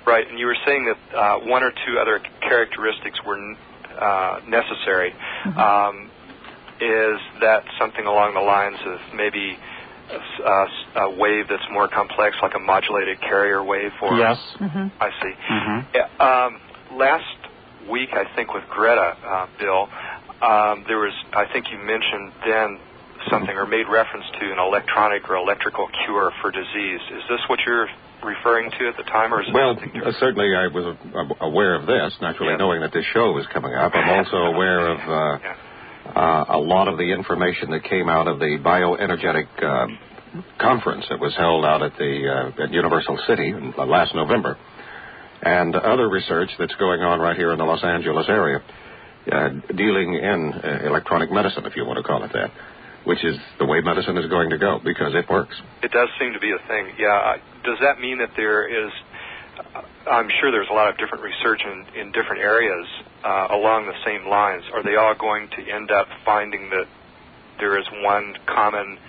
Right, and you were saying that one or two other characteristics were necessary. Mm-hmm. Is that something along the lines of maybe a wave that's more complex, like a modulated carrier wave? Or yes. Mm-hmm. I see. Mm-hmm. Last week, I think with Greta, Bill, there was, I think you mentioned then something or made reference to an electronic or electrical cure for disease. Is this what you're referring to at the time, or is it something different? Certainly I was aware of this, naturally, knowing that this show was coming up. I'm also aware of a lot of the information that came out of the bioenergetic conference that was held out at Universal City last November, and other research that's going on right here in the Los Angeles area, dealing in electronic medicine, if you want to call it that, which is the way medicine is going to go, because it works. It does seem to be a thing, yeah. Does that mean that there is, I'm sure there's a lot of different research in different areas along the same lines. Are they all going to end up finding that there is one common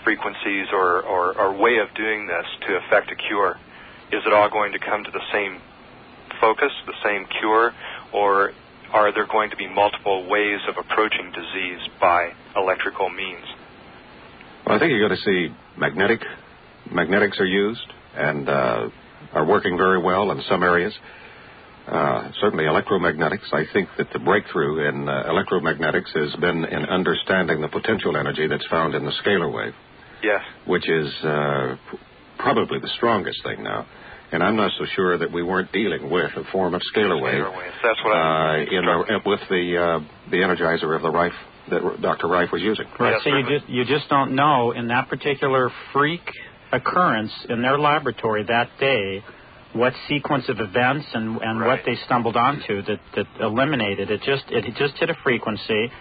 frequencies or way of doing this to effect a cure? Is it all going to come to the same focus, the same cure, or are there going to be multiple ways of approaching disease by electrical means? Well, I think you're going to see magnetics are used and are working very well in some areas. Certainly electromagnetics. I think that the breakthrough in electromagnetics has been in understanding the potential energy that's found in the scalar wave. Yes. Which is probably the strongest thing now. And I'm not so sure that we weren't dealing with a form of scalar wave. That's what with the energizer of the Rife that Dr. Rife was using. Right. So you just don't know in that particular freak occurrence in their laboratory that day what sequence of events and what they stumbled onto that eliminated it. It just hit a frequency.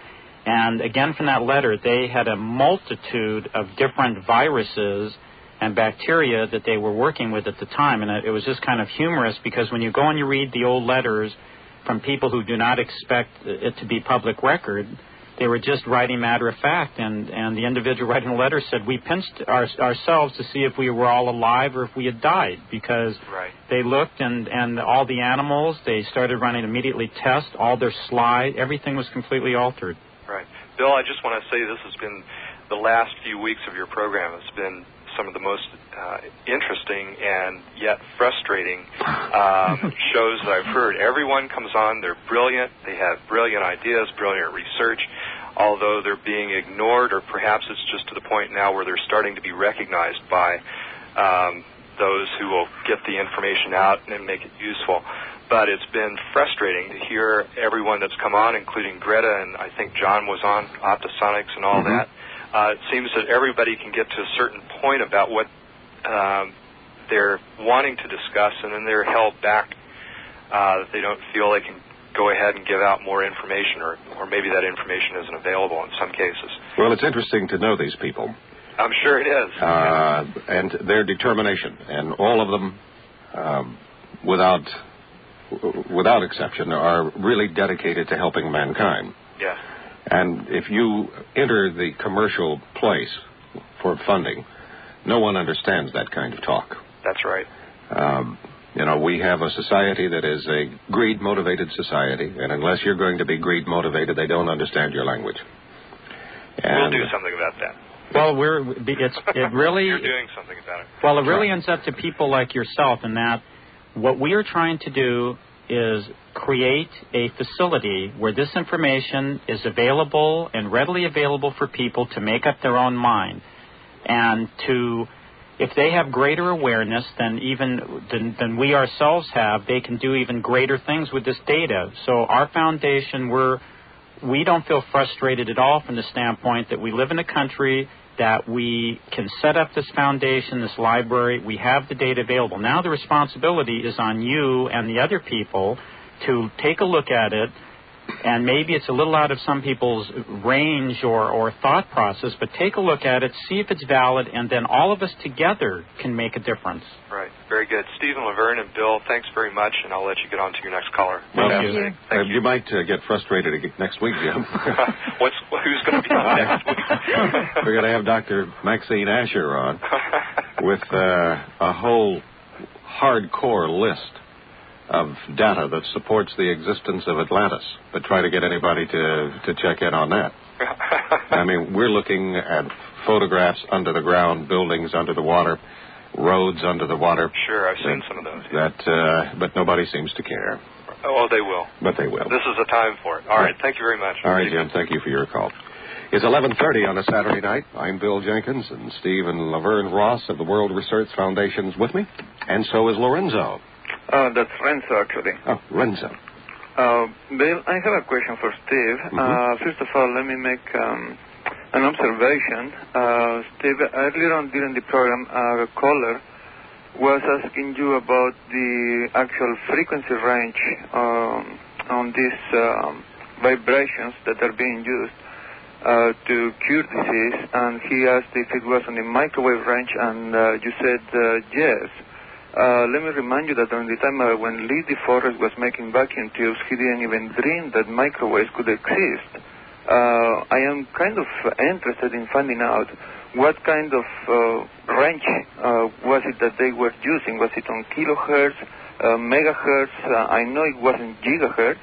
And again, from that letter, they had a multitude of different viruses and bacteria that they were working with at the time. And it was just kind of humorous, because when you go and you read the old letters from people who do not expect it to be public record, they were just writing matter of fact. And the individual writing the letter said, we pinched ourselves to see if we were all alive or if we had died, because they looked and all the animals, they started running immediately tests, all their slide, everything was completely altered. Right. Bill, I just want to say this has been the last few weeks of your program. It's been some of the most interesting and yet frustrating shows that I've heard. Everyone comes on, they're brilliant, they have brilliant ideas, brilliant research, although they're being ignored, or perhaps it's just to the point now where they're starting to be recognized by those who will get the information out and make it useful. But it's been frustrating to hear everyone that's come on, including Greta, and I think John was on, Optosonics and all that. It seems that everybody can get to a certain point about what they're wanting to discuss, and then they're held back. They don't feel they can go ahead and give out more information, or maybe that information isn't available in some cases. Well, it's interesting to know these people. I'm sure it is. And their determination, and all of them, without exception, are really dedicated to helping mankind. Yes. And if you enter the commercial place for funding, no one understands that kind of talk. That's right. We have a society that is a greed-motivated society, and unless you're going to be greed-motivated, they don't understand your language. And we'll do something about that. Well, it really... You're doing something about it. Well, it really ends up to people like yourself, in that what we are trying to do is create a facility where this information is available and readily available for people to make up their own mind, and to, if they have greater awareness than we ourselves have, they can do even greater things with this data. So our foundation, we don't feel frustrated at all from the standpoint that we live in a country that we can set up this foundation, this library. We have the data available. Now the responsibility is on you and the other people to take a look at it, and maybe it's a little out of some people's range or thought process, but take a look at it, see if it's valid, and then all of us together can make a difference. Right. Very good. Stephen, Laverne, and Bill, thanks very much, and I'll let you get on to your next caller. Thank you. You might get frustrated next week, Jim. Who's going to be on next week? We're going to have Dr. Maxine Asher on with a whole hardcore list of data that supports the existence of Atlantis, but try to get anybody to check in on that. I mean, we're looking at photographs under the ground, buildings under the water, roads under the water. Sure, I've seen some of those. Yeah. But nobody seems to care. Oh, they will. But they will. This is the time for it. All right, thank you very much. All right, Jim, thank you for your call. It's 11:30 on a Saturday night. I'm Bill Jenkins, and Steve and Laverne Ross of the World Research Foundation's with me, and so is Lorenzo. That's Renzo, actually. Oh, Renzo. Bill, I have a question for Steve. First of all, let me make an observation. Steve, earlier on during the program, a caller was asking you about the actual frequency range on these vibrations that are being used to cure disease, and he asked if it was on the microwave range, and you said yes. Let me remind you that during the time when Lee DeForest was making vacuum tubes, he didn't even dream that microwaves could exist. I am kind of interested in finding out what kind of range was it that they were using. Was it on kilohertz, megahertz? I know it wasn't gigahertz.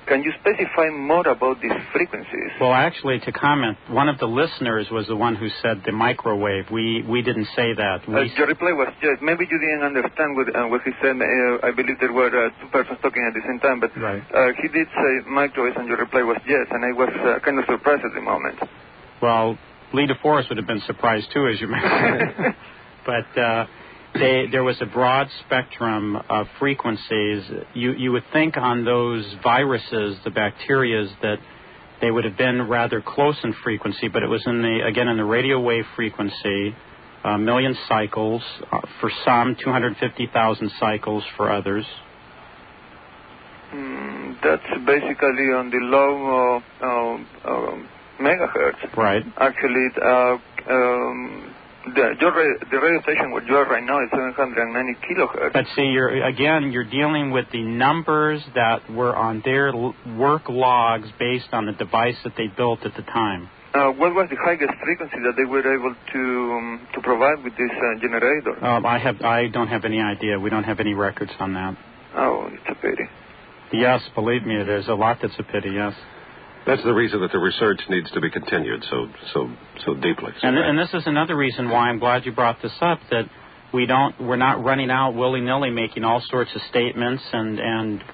Can you specify more about these frequencies? Well, actually, to comment, one of the listeners was the one who said the microwave. We didn't say that. Your reply was yes. Maybe you didn't understand what he said. I believe there were two persons talking at the same time, but he did say microwaves, and your reply was yes, and I was kind of surprised at the moment. Well, Lee DeForest would have been surprised, too, as you mentioned. But there was a broad spectrum of frequencies. You would think on those viruses, the bacterias, that they would have been rather close in frequency, but it was in the radio wave frequency, a million cycles for some, 250,000 cycles for others. That's basically on the low megahertz. Right. Actually, the radio station where you are right now is 790 kilohertz. But see, you're dealing with the numbers that were on their work logs based on the device that they built at the time. What was the highest frequency that they were able to provide with this generator? I don't have any idea. We don't have any records on that. Oh, it's a pity. Yes, believe me, there's a lot that's a pity, yes. That's the reason that the research needs to be continued so deeply. And this is another reason why I'm glad you brought this up, that we're not running out willy-nilly making all sorts of statements and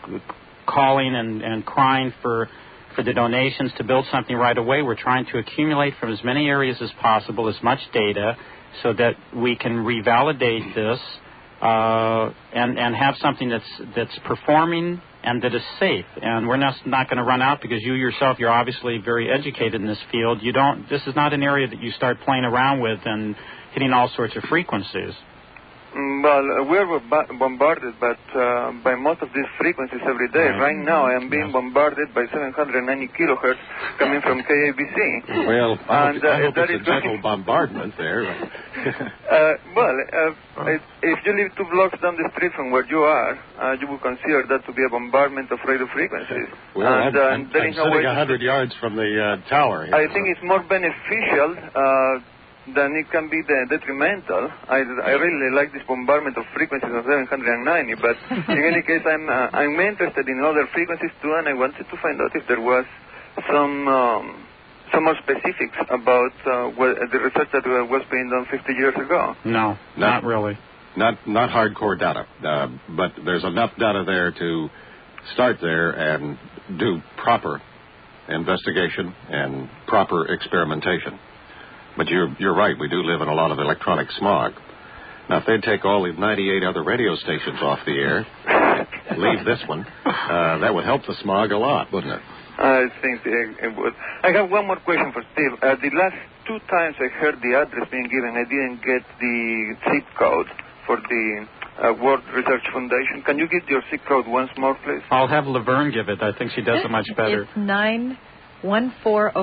calling and crying for the donations to build something right away. We're trying to accumulate from as many areas as possible, as much data, so that we can revalidate this and have something that's performing and that is safe. And we're not going to run out, because you yourself, you're obviously very educated in this field. This is not an area that you start playing around with and hitting all sorts of frequencies. Well, we're bombarded by most of these frequencies every day. Right now, I am being bombarded by 790 kilohertz coming from KABC. Well, I hope it's a gentle bombardment there. If you live 2 blocks down the street from where you are, you would consider that to be a bombardment of radio frequencies. Well, I'm sitting 100 yards from the tower here. I think it's more beneficial then it can be detrimental. I really like this bombardment of frequencies of 790, but in any case, I'm interested in other frequencies too, and I wanted to find out if there was some more specifics about the research that was being done 50 years ago. No, not really. Not hardcore data, but there's enough data there to start there and do proper investigation and proper experimentation. But you're right, we do live in a lot of electronic smog. Now, if they'd take all the 98 other radio stations off the air, leave this one, that would help the smog a lot, wouldn't it? I think it would. I have one more question for Steve. The last 2 times I heard the address being given, I didn't get the zip code for the World Research Foundation. Can you give your zip code once more, please? I'll have Laverne give it. I think she does it much better. It's 9140.